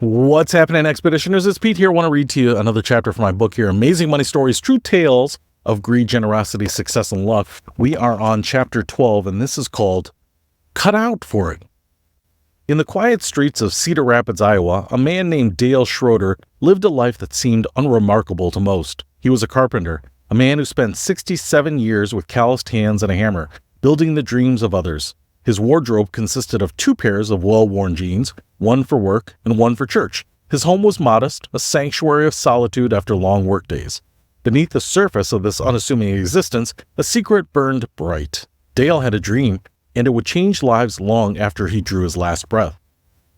What's happening, Expeditioners? It's Pete here. I want to read to you another chapter from my book here, Amazing Money Stories, True Tales of Greed, Generosity, Success, and Luck. We are on chapter 12, and this is called Cut Out for It. In the quiet streets of Cedar Rapids, Iowa, a man named Dale Schroeder lived a life that seemed unremarkable to most. He was a carpenter, a man who spent 67 years with calloused hands and a hammer, building the dreams of others. His wardrobe consisted of 2 pairs of well-worn jeans, one for work and one for church. His home was modest, a sanctuary of solitude after long workdays. Beneath the surface of this unassuming existence, a secret burned bright. Dale had a dream, and it would change lives long after he drew his last breath.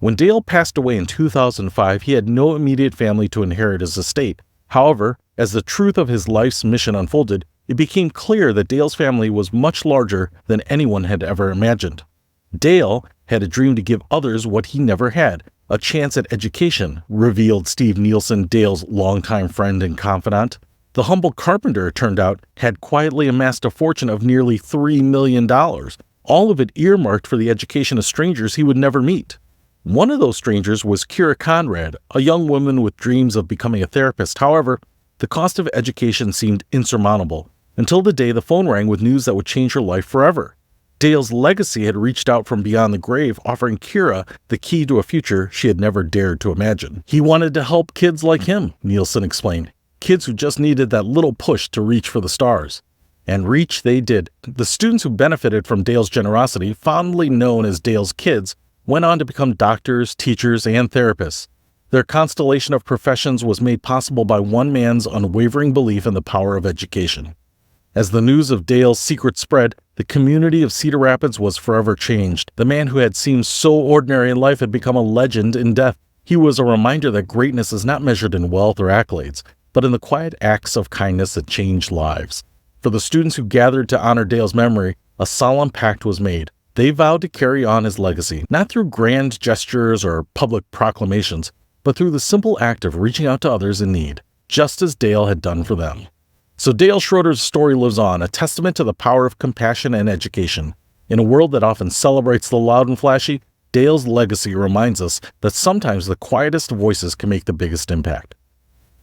When Dale passed away in 2005, he had no immediate family to inherit his estate. However, as the truth of his life's mission unfolded, it became clear that Dale's family was much larger than anyone had ever imagined. Dale had a dream to give others what he never had, a chance at education, revealed Steve Nielsen, Dale's longtime friend and confidant. The humble carpenter, it turned out, had quietly amassed a fortune of nearly $3 million, all of it earmarked for the education of strangers he would never meet. One of those strangers was Kira Conrad, a young woman with dreams of becoming a therapist. However, the cost of education seemed insurmountable, until the day the phone rang with news that would change her life forever. Dale's legacy had reached out from beyond the grave, offering Kira the key to a future she had never dared to imagine. He wanted to help kids like him, Nielsen explained. Kids who just needed that little push to reach for the stars. And reach they did. The students who benefited from Dale's generosity, fondly known as Dale's kids, went on to become doctors, teachers, and therapists. Their constellation of professions was made possible by one man's unwavering belief in the power of education. As the news of Dale's secret spread, the community of Cedar Rapids was forever changed. The man who had seemed so ordinary in life had become a legend in death. He was a reminder that greatness is not measured in wealth or accolades, but in the quiet acts of kindness that change lives. For the students who gathered to honor Dale's memory, a solemn pact was made. They vowed to carry on his legacy, not through grand gestures or public proclamations, but through the simple act of reaching out to others in need, just as Dale had done for them. So Dale Schroeder's story lives on, a testament to the power of compassion and education. In a world that often celebrates the loud and flashy, Dale's legacy reminds us that sometimes the quietest voices can make the biggest impact.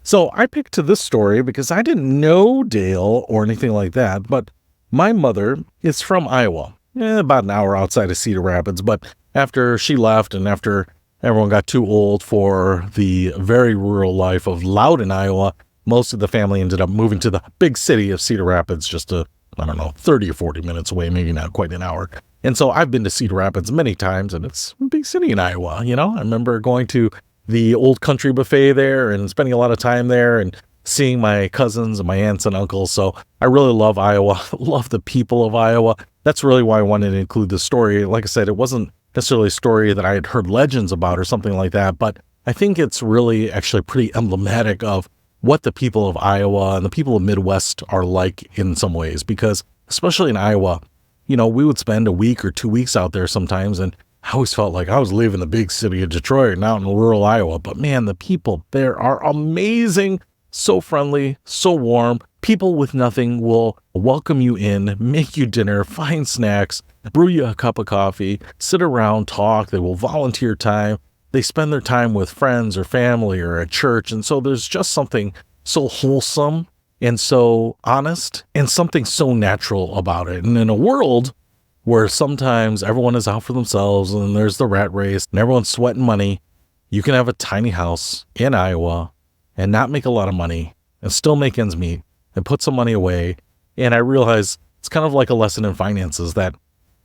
So I picked this story because I didn't know Dale or anything like that, but my mother is from Iowa, about an hour outside of Cedar Rapids, but after she left and after everyone got too old for the very rural life of Loudon, Iowa, most of the family ended up moving to the big city of Cedar Rapids, just 30 or 40 minutes away, maybe not quite an hour. And so I've been to Cedar Rapids many times, and it's a big city in Iowa, I remember going to the old country buffet there and spending a lot of time there and seeing my cousins and my aunts and uncles. So I really love Iowa, love the people of Iowa. That's really why I wanted to include this story. Like I said, it wasn't necessarily a story that I had heard legends about or something like that, but I think it's really actually pretty emblematic of what the people of Iowa and the people of Midwest are like in some ways, because especially in Iowa, we would spend a week or 2 weeks out there sometimes, and I always felt like I was leaving the big city of Detroit and out in rural Iowa. But man, the people there are amazing, so friendly, so warm. People with nothing will welcome you in, make you dinner, find snacks, brew you a cup of coffee, sit around, talk. They will volunteer time. They spend their time with friends or family or at church. And so there's just something so wholesome and so honest and something so natural about it. And in a world where sometimes everyone is out for themselves and there's the rat race and everyone's sweating money, you can have a tiny house in Iowa and not make a lot of money and still make ends meet and put some money away. And I realize it's kind of like a lesson in finances that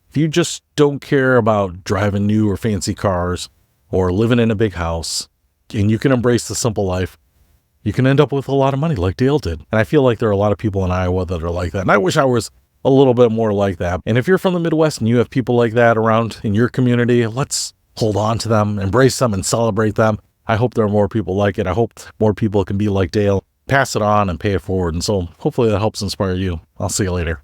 if you just don't care about driving new or fancy cars or living in a big house, and you can embrace the simple life, you can end up with a lot of money like Dale did. And I feel like there are a lot of people in Iowa that are like that. And I wish I was a little bit more like that. And if you're from the Midwest and you have people like that around in your community, let's hold on to them, embrace them, and celebrate them. I hope there are more people like it. I hope more people can be like Dale, pass it on and pay it forward. And so hopefully that helps inspire you. I'll see you later.